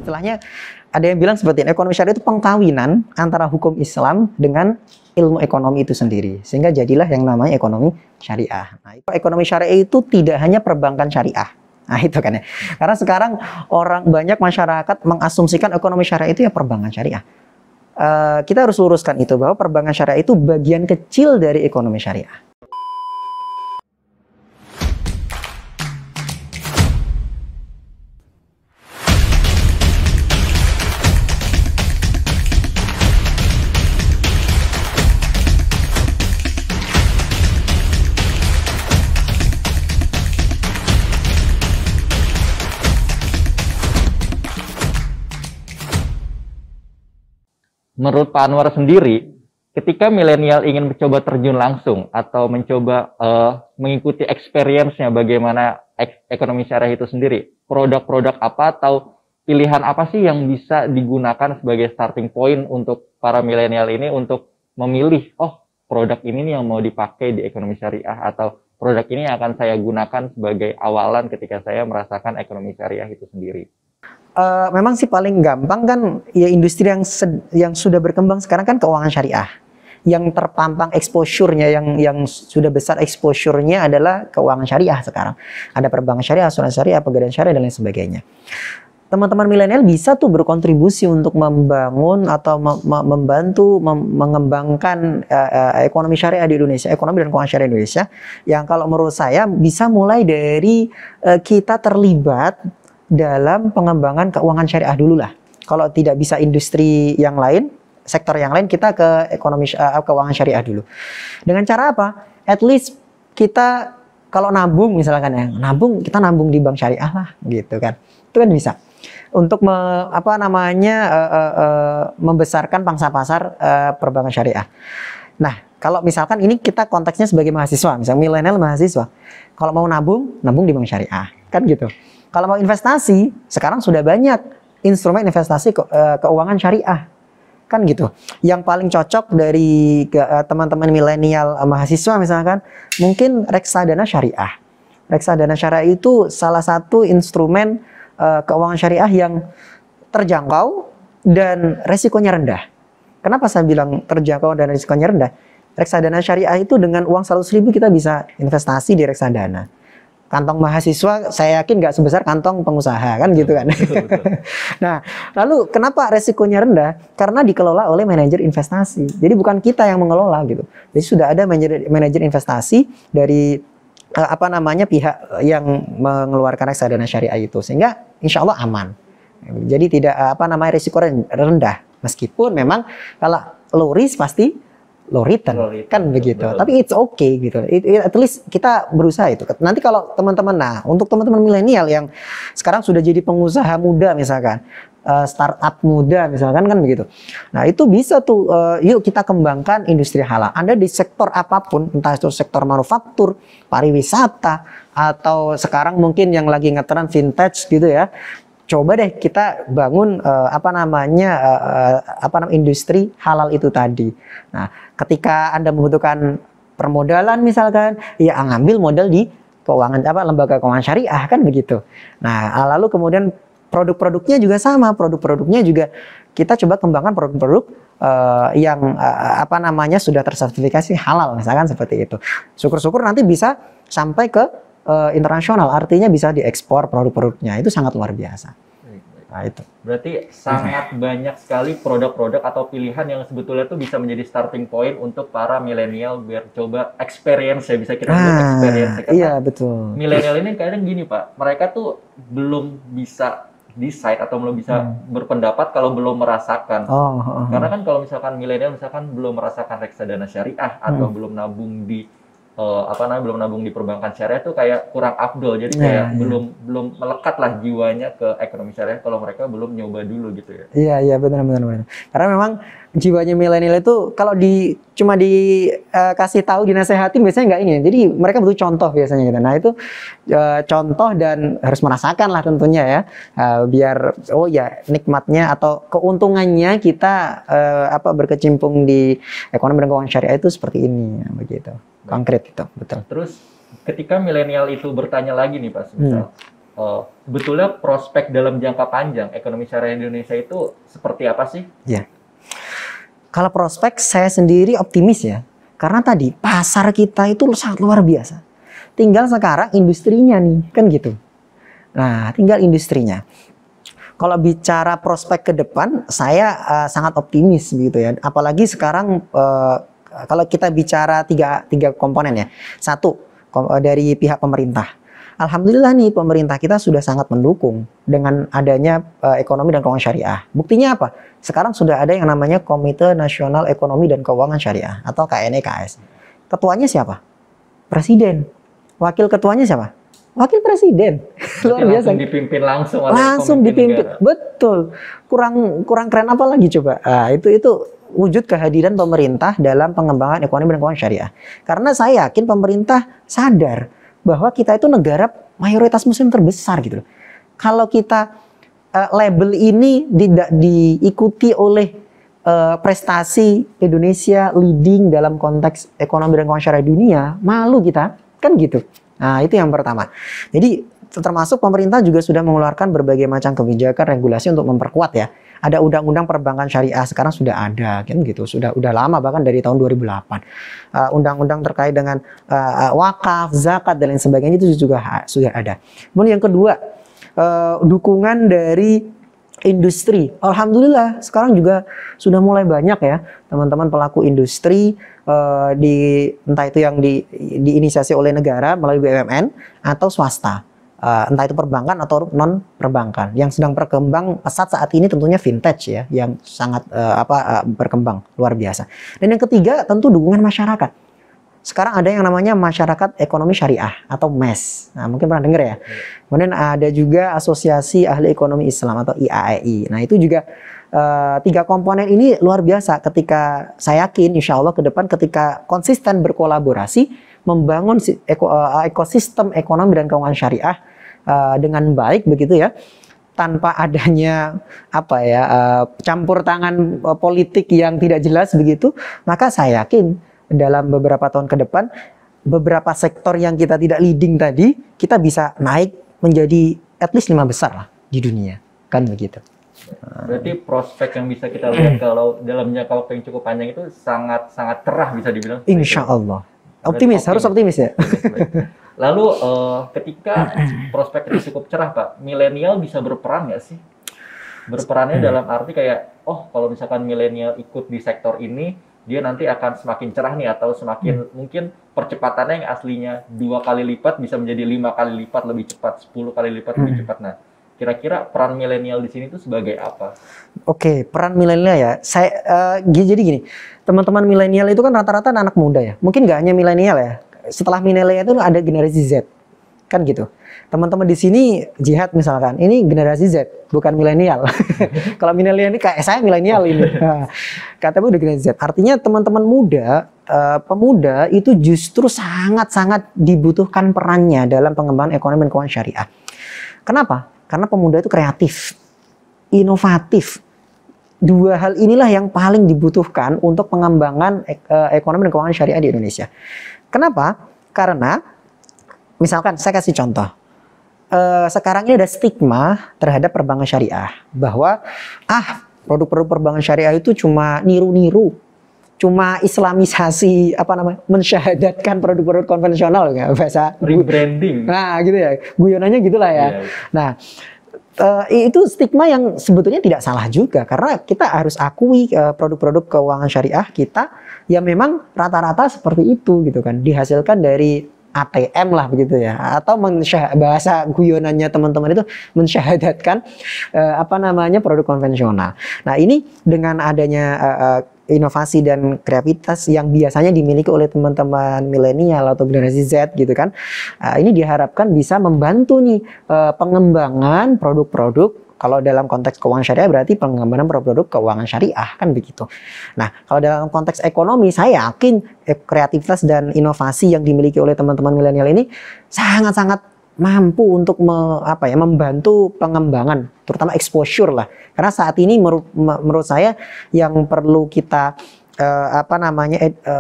Istilahnya ada yang bilang seperti ini, ekonomi syariah itu pengkawinan antara hukum Islam dengan ilmu ekonomi itu sendiri. Sehingga jadilah yang namanya ekonomi syariah. Nah, ekonomi syariah itu tidak hanya perbankan syariah. Nah, itu kan ya. Karena sekarang banyak masyarakat mengasumsikan ekonomi syariah itu ya perbankan syariah. Kita harus luruskan itu, bahwa perbankan syariah itu bagian kecil dari ekonomi syariah. Menurut Pak Anwar sendiri, ketika milenial ingin mencoba terjun langsung atau mencoba mengikuti experience-nya bagaimana ekonomi syariah itu sendiri, produk-produk apa atau pilihan apa sih yang bisa digunakan sebagai starting point untuk para milenial ini untuk memilih, oh produk ini nih yang mau dipakai di ekonomi syariah atau produk ini yang akan saya gunakan sebagai awalan ketika saya merasakan ekonomi syariah itu sendiri. Memang sih paling gampang kan ya industri yang sudah berkembang sekarang kan keuangan syariah. Yang terpampang exposure-nya, yang sudah besar exposure-nya adalah keuangan syariah sekarang. Ada perbankan syariah, asuransi syariah, pegadaian syariah dan lain sebagainya. Teman-teman milenial bisa tuh berkontribusi untuk membangun atau membantu mengembangkan ekonomi syariah di Indonesia, ekonomi dan keuangan syariah Indonesia. Yang kalau menurut saya bisa mulai dari kita terlibat dalam pengembangan keuangan syariah dulu lah. Kalau tidak bisa industri yang lain, sektor yang lain, kita ke ekonomi keuangan syariah dulu. Dengan cara apa? At least kita kalau nabung misalkan ya, kita nabung di bank syariah lah, gitu kan. Itu kan bisa. Untuk membesarkan pangsa pasar perbankan syariah. Nah, kalau misalkan ini kita konteksnya sebagai mahasiswa, misalnya milenial mahasiswa, kalau mau nabung di bank syariah, kan gitu. Kalau mau investasi, sekarang sudah banyak instrumen investasi keuangan syariah, kan gitu. Yang paling cocok dari teman-teman milenial mahasiswa misalkan, mungkin reksadana syariah. Reksadana syariah itu salah satu instrumen keuangan syariah yang terjangkau dan resikonya rendah. Kenapa saya bilang terjangkau dan resikonya rendah? Reksadana syariah itu dengan uang 100.000 kita bisa investasi di reksadana. Kantong mahasiswa saya yakin nggak sebesar kantong pengusaha, kan gitu kan. Nah, lalu kenapa resikonya rendah? Karena dikelola oleh manajer investasi. Jadi bukan kita yang mengelola gitu. Jadi sudah ada manajer investasi dari pihak yang mengeluarkan reksadana syariah itu, sehingga insya Allah aman. Jadi tidak risiko rendah. Meskipun memang kalau low risk pasti low return, kan begitu. Betul. Tapi it's okay gitu. At least kita berusaha itu. Nanti kalau teman-teman, untuk teman-teman milenial yang sekarang sudah jadi pengusaha muda misalkan, startup muda misalkan, kan begitu. Nah, itu bisa tuh yuk kita kembangkan industri halal. Anda di sektor apapun, entah itu sektor manufaktur, pariwisata, atau sekarang mungkin yang lagi ngetren vintage gitu ya. Coba deh kita bangun industri halal itu tadi. Nah, ketika Anda membutuhkan permodalan misalkan, ya ngambil modal di keuangan lembaga keuangan syariah, kan begitu. Nah, lalu kemudian produk-produknya juga sama, produk-produknya juga kita coba kembangkan produk-produk yang sudah tersertifikasi halal misalkan seperti itu. Syukur-syukur nanti bisa sampai ke internasional, artinya bisa diekspor produk-produknya, itu sangat luar biasa. Nah, itu. Berarti sangat banyak sekali produk-produk atau pilihan yang sebetulnya tuh bisa menjadi starting point untuk para milenial biar coba experience ya, bisa kita bilang experience. Iya, betul. Milenial ini kadang gini Pak, mereka tuh belum bisa decide atau belum bisa berpendapat kalau belum merasakan. Karena kan kalau misalkan milenial misalkan belum merasakan reksadana syariah atau belum nabung di belum nabung di perbankan syariah tuh kayak kurang afdol, jadi kayak belum melekat lah jiwanya ke ekonomi syariah kalau mereka belum nyoba dulu gitu ya. Iya benar. Karena memang jiwanya milenial itu kalau cuma dikasih tahu, dinasehatin biasanya nggak ini. Jadi mereka butuh contoh biasanya gitu. Nah, itu contoh dan harus merasakan lah tentunya ya, biar nikmatnya atau keuntungannya kita berkecimpung di ekonomi dan keuangan syariah itu seperti ini begitu. Konkret itu, betul. Terus ketika milenial itu bertanya lagi nih Pak, misal, sebetulnya prospek dalam jangka panjang ekonomi syariah di Indonesia itu seperti apa sih? Ya. Kalau prospek saya sendiri optimis ya. Karena tadi pasar kita itu sangat luar biasa. Tinggal sekarang industrinya nih, kan gitu. Nah, tinggal industrinya. Kalau bicara prospek ke depan, saya sangat optimis gitu ya. Apalagi sekarang kalau kita bicara tiga komponen ya. Satu, dari pihak pemerintah. Alhamdulillah nih pemerintah kita sudah sangat mendukung dengan adanya ekonomi dan keuangan syariah. Buktinya apa? Sekarang sudah ada yang namanya Komite Nasional Ekonomi dan Keuangan Syariah atau KNEKS. Ketuanya siapa? Presiden. Wakil ketuanya siapa? Wakil presiden. Luar biasa. Langsung dipimpin langsung oleh langsung dipimpin. Negara. Betul. Kurang keren apa lagi coba? Nah, itu wujud kehadiran pemerintah dalam pengembangan ekonomi dan keuangan syariah. Karena saya yakin pemerintah sadar bahwa kita itu negara mayoritas muslim terbesar gitu loh. Kalau kita label ini tidak diikuti oleh prestasi Indonesia leading dalam konteks ekonomi dan keuangan syariah dunia, malu kita, kan gitu. Nah, itu yang pertama. Jadi termasuk pemerintah juga sudah mengeluarkan berbagai macam kebijakan regulasi untuk memperkuat ya. Ada undang-undang perbankan syariah sekarang sudah ada kan gitu. Udah lama bahkan dari tahun 2008. Undang-undang terkait dengan wakaf, zakat dan lain sebagainya itu juga sudah ada. Kemudian yang kedua, dukungan dari industri. Alhamdulillah sekarang juga sudah mulai banyak ya teman-teman pelaku industri entah itu yang diinisiasi oleh negara melalui BUMN atau swasta. Entah itu perbankan atau non perbankan yang sedang berkembang pesat saat ini tentunya vintage ya yang sangat berkembang luar biasa. Dan yang ketiga tentu dukungan masyarakat. Sekarang ada yang namanya masyarakat ekonomi syariah atau MES. Nah, mungkin pernah dengar ya. Kemudian ada juga Asosiasi Ahli Ekonomi Islam atau IAEI. Nah, itu juga tiga komponen ini luar biasa ketika saya yakin insya Allah ke depan ketika konsisten berkolaborasi membangun ekosistem ekonomi dan keuangan syariah dengan baik begitu ya, tanpa adanya campur tangan politik yang tidak jelas begitu, maka saya yakin dalam beberapa tahun ke depan beberapa sektor yang kita tidak leading tadi kita bisa naik menjadi at least 5 besar lah di dunia, kan begitu. Berarti prospek yang bisa kita lihat kalau dalam jangka waktu yang cukup panjang itu sangat cerah bisa dibilang. Insya Allah. Optimis, harus optimis ya. Lalu ketika prospek itu cukup cerah Pak, milenial bisa berperan nggak sih? Berperannya dalam arti kayak, kalau misalkan milenial ikut di sektor ini, dia nanti akan semakin cerah nih atau semakin mungkin percepatannya yang aslinya 2 kali lipat bisa menjadi 5 kali lipat lebih cepat, 10 kali lipat lebih cepat. Nah, kira-kira peran milenial di sini itu sebagai apa? Oke, peran milenial ya. Jadi gini, teman-teman milenial itu kan rata-rata anak muda ya. Mungkin nggak hanya milenial ya. Setelah milenial itu ada generasi Z, kan gitu. Teman-teman di sini jihad misalkan, ini generasi Z, bukan milenial. Kalau milenial ini kayak saya milenial ini. Katanya udah generasi Z. Artinya teman-teman muda, pemuda itu justru sangat-sangat dibutuhkan perannya dalam pengembangan ekonomi dan keuangan syariah. Kenapa? Karena pemuda itu kreatif, inovatif. 2 hal inilah yang paling dibutuhkan untuk pengembangan ekonomi dan keuangan syariah di Indonesia. Kenapa? Karena misalkan saya kasih contoh. Sekarang ini ada stigma terhadap perbankan syariah bahwa produk-produk perbankan syariah itu cuma niru-niru, cuma islamisasi mensyahadatkan produk-produk konvensional nggak bahasa rebranding. Nah gitu ya, guyonannya gitulah ya. Yeah. Nah itu stigma yang sebetulnya tidak salah juga karena kita harus akui produk-produk keuangan syariah kita yang memang rata-rata seperti itu gitu kan, dihasilkan dari ATM lah begitu ya, atau bahasa guyonannya teman-teman itu mensyahadatkan produk konvensional. Nah ini dengan adanya inovasi dan kreativitas yang biasanya dimiliki oleh teman-teman milenial atau generasi Z gitu kan, ini diharapkan bisa membantu nih pengembangan produk-produk. Kalau dalam konteks keuangan syariah berarti pengembangan produk-produk keuangan syariah kan begitu. Nah kalau dalam konteks ekonomi saya yakin kreativitas dan inovasi yang dimiliki oleh teman-teman milenial ini sangat-sangat mampu untuk membantu pengembangan terutama exposure lah. Karena saat ini menurut saya yang perlu kita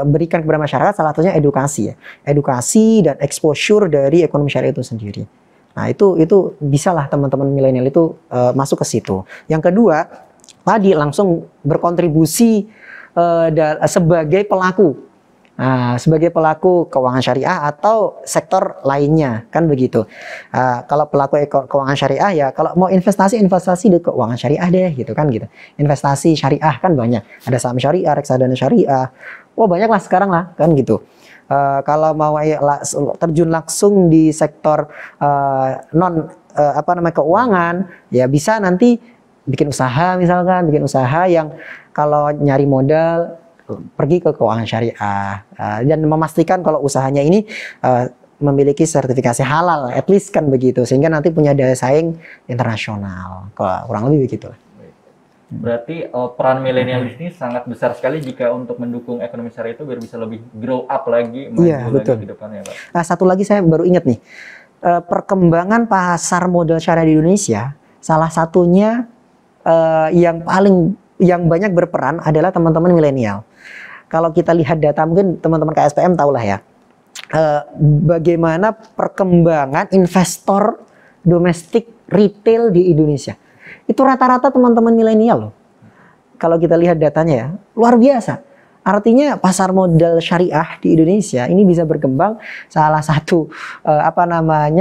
berikan kepada masyarakat salah satunya edukasi ya. Edukasi dan exposure dari ekonomi syariah itu sendiri. Nah, itu bisalah teman-teman milenial itu masuk ke situ. Yang kedua, tadi langsung berkontribusi sebagai pelaku. Nah, sebagai pelaku keuangan syariah atau sektor lainnya, kan begitu. Kalau pelaku keuangan syariah ya, kalau mau investasi di keuangan syariah deh, gitu kan gitu. Investasi syariah kan banyak. Ada saham syariah, reksadana syariah. Oh banyak lah sekarang lah, kan gitu. Kalau mau terjun langsung di sektor keuangan, ya bisa nanti bikin usaha misalkan, bikin usaha yang kalau nyari modal pergi ke keuangan syariah dan memastikan kalau usahanya ini memiliki sertifikasi halal, at least kan begitu, sehingga nanti punya daya saing internasional, kurang lebih begitu. Berarti peran milenial ini sangat besar sekali jika untuk mendukung ekonomi syariah itu biar bisa lebih grow up lagi, maju lagi ke depannya, Pak. Nah, satu lagi saya baru ingat nih, perkembangan pasar modal syariah di Indonesia, salah satunya yang banyak berperan adalah teman-teman milenial. Kalau kita lihat data, mungkin teman-teman KSPM tahulah ya, bagaimana perkembangan investor domestik retail di Indonesia. Itu rata-rata teman-teman milenial loh. Kalau kita lihat datanya ya, luar biasa. Artinya pasar modal syariah di Indonesia ini bisa berkembang, salah satu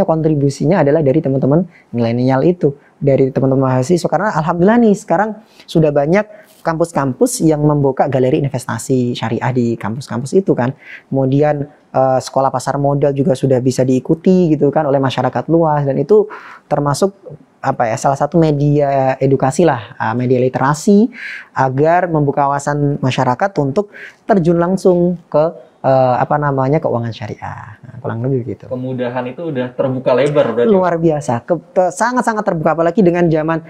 kontribusinya adalah dari teman-teman milenial itu, dari teman-teman mahasiswa. Karena alhamdulillah nih sekarang sudah banyak kampus-kampus yang membuka galeri investasi syariah di kampus-kampus itu kan. Kemudian sekolah pasar modal juga sudah bisa diikuti gitu kan oleh masyarakat luas, dan itu termasuk salah satu media edukasi lah, media literasi agar membuka wawasan masyarakat untuk terjun langsung ke keuangan syariah. Nah, kurang lebih gitu. Kemudahan itu udah terbuka lebar berarti. Luar biasa, sangat-sangat terbuka, apalagi dengan zaman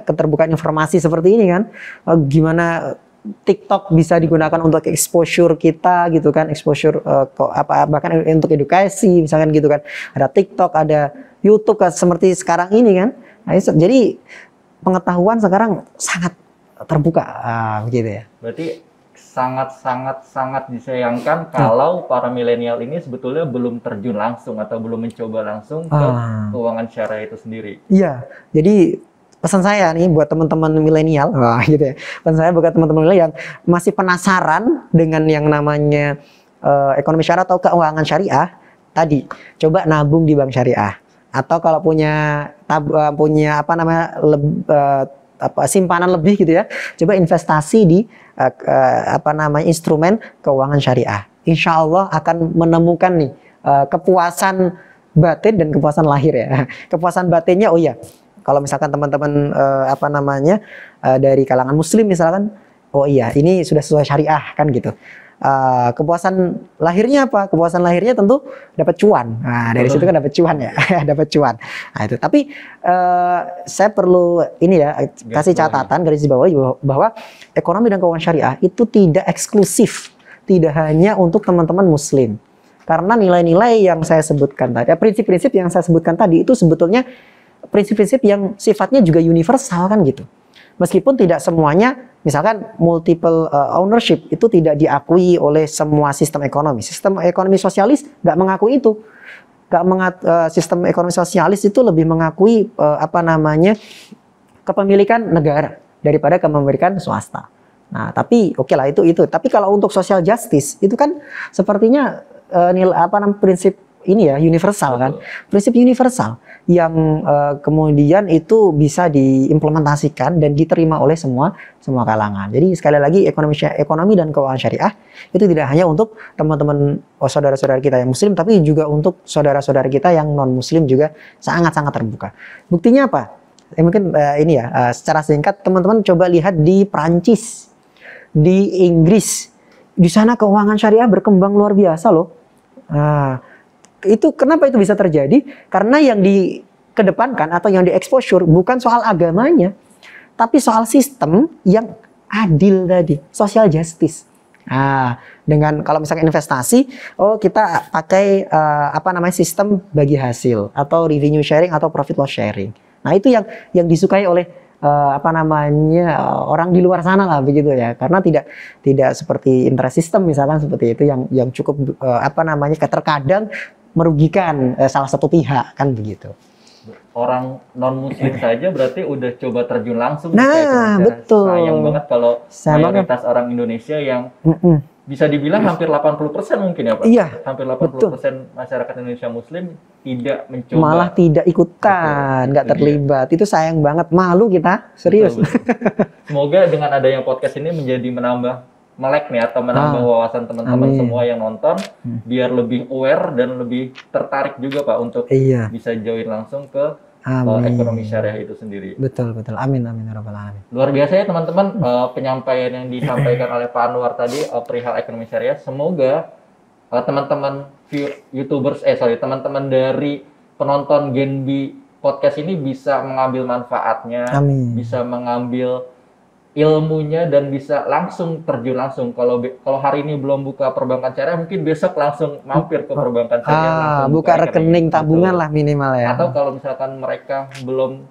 keterbukaan informasi seperti ini kan. Gimana TikTok bisa digunakan untuk exposure kita gitu kan, exposure bahkan untuk edukasi misalkan gitu kan. Ada TikTok, ada YouTube kan, seperti sekarang ini kan. Nah, jadi pengetahuan sekarang sangat terbuka begitu ya. Berarti sangat disayangkan kalau para milenial ini sebetulnya belum terjun langsung atau belum mencoba langsung ke keuangan syariah itu sendiri. Iya, jadi pesan saya nih buat teman-teman milenial, gitu ya. Pesan saya buat teman-teman milenial yang masih penasaran dengan yang namanya ekonomi syariah atau keuangan syariah, tadi coba nabung di bank syariah. Atau kalau punya simpanan lebih gitu ya, coba investasi di instrumen keuangan syariah. Insya Allah akan menemukan nih kepuasan batin dan kepuasan lahir ya. Kepuasan batinnya, oh iya, kalau misalkan teman-teman dari kalangan muslim misalkan, oh iya ini sudah sesuai syariah kan gitu. Kepuasan lahirnya apa? Kepuasan lahirnya tentu dapat cuan. Nah, dari situ kan dapat cuan ya, dapat cuan. Nah, itu. Tapi saya perlu kasih catatan garis bawahi bahwa ekonomi dan keuangan syariah itu tidak eksklusif, tidak hanya untuk teman-teman muslim. Karena nilai-nilai yang saya sebutkan tadi, prinsip-prinsip yang saya sebutkan tadi itu sebetulnya prinsip-prinsip yang sifatnya juga universal kan gitu. Meskipun tidak semuanya, misalkan multiple ownership itu tidak diakui oleh semua sistem ekonomi. Sistem ekonomi sosialis nggak mengakui itu. Sistem ekonomi sosialis itu lebih mengakui kepemilikan negara daripada kepemilikan swasta. Nah, tapi oke lah itu. Tapi kalau untuk social justice itu kan sepertinya prinsip ini ya universal kan, prinsip universal yang kemudian itu bisa diimplementasikan dan diterima oleh semua kalangan. Jadi sekali lagi ekonomi dan keuangan syariah itu tidak hanya untuk teman-teman saudara-saudara kita yang muslim, tapi juga untuk saudara-saudara kita yang non muslim juga sangat-sangat terbuka. Buktinya apa? Mungkin secara singkat teman-teman coba lihat di Prancis, di Inggris, di sana keuangan syariah berkembang luar biasa loh. Itu kenapa itu bisa terjadi? Karena yang dikedepankan atau yang di-exposure bukan soal agamanya, tapi soal sistem yang adil tadi, social justice. Nah, dengan kalau misalkan investasi, kita pakai sistem bagi hasil atau revenue sharing atau profit loss sharing. Nah, itu yang disukai oleh orang di luar sana lah begitu ya, karena tidak seperti interest system misalkan seperti itu yang cukup terkadang merugikan salah satu pihak, kan begitu. Orang non muslim saja berarti udah coba terjun langsung. Nah, betul. Sayang banget kalau Sayang mayoritas orang Indonesia yang bisa dibilang hampir 80% mungkin ya Pak? Iya, hampir 80% masyarakat Indonesia muslim tidak mencoba. Malah tidak ikutan, nggak terlibat. Itu sayang banget, malu kita, serius. Betul, betul. Semoga dengan adanya podcast ini menjadi menambah melek nih atau menambah wawasan teman-teman semua yang nonton biar lebih aware dan lebih tertarik juga Pak untuk bisa join langsung ke ekonomi syariah itu sendiri. Betul, betul. Amin, amin, ya rabbal alamin. Luar biasa ya teman-teman penyampaian yang disampaikan oleh Pak Anwar tadi perihal ekonomi syariah. Semoga teman-teman teman-teman dari penonton Genbi podcast ini bisa mengambil manfaatnya, bisa mengambil ilmunya dan bisa langsung terjun langsung. Kalau hari ini belum buka perbankan syariah, mungkin besok langsung mampir ke perbankan syariah. Buka rekening tabungan lah minimal ya. Atau kalau misalkan mereka belum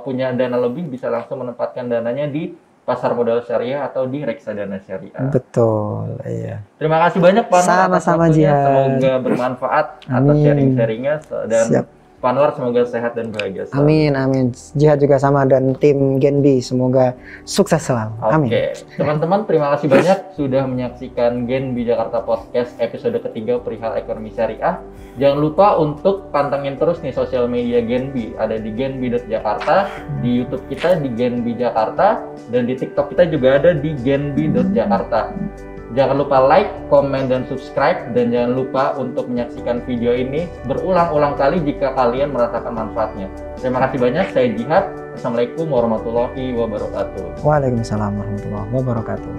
punya dana lebih, bisa langsung menempatkan dananya di pasar modal syariah atau di reksadana syariah. Betul, iya. Terima kasih banyak Pak Anwar. Sama-sama Jihad. Semoga bermanfaat atas sharing-sharingnya dan Pak Anwar semoga sehat dan bahagia selalu. Amin, amin. Jihad juga sama dan tim Genbi semoga sukses selalu. Amin. Oke, teman-teman terima kasih banyak sudah menyaksikan Genbi Jakarta Podcast episode ketiga perihal ekonomi syariah. Jangan lupa untuk pantengin terus nih sosial media Genbi. Ada di genbi.jakarta, di YouTube kita di Genbi Jakarta, dan di TikTok kita juga ada di genbi.jakarta. Jangan lupa like, komen, dan subscribe. Dan jangan lupa untuk menyaksikan video ini berulang-ulang kali jika kalian merasakan manfaatnya. Terima kasih banyak, saya Jihad. Assalamualaikum warahmatullahi wabarakatuh. Waalaikumsalam warahmatullahi wabarakatuh.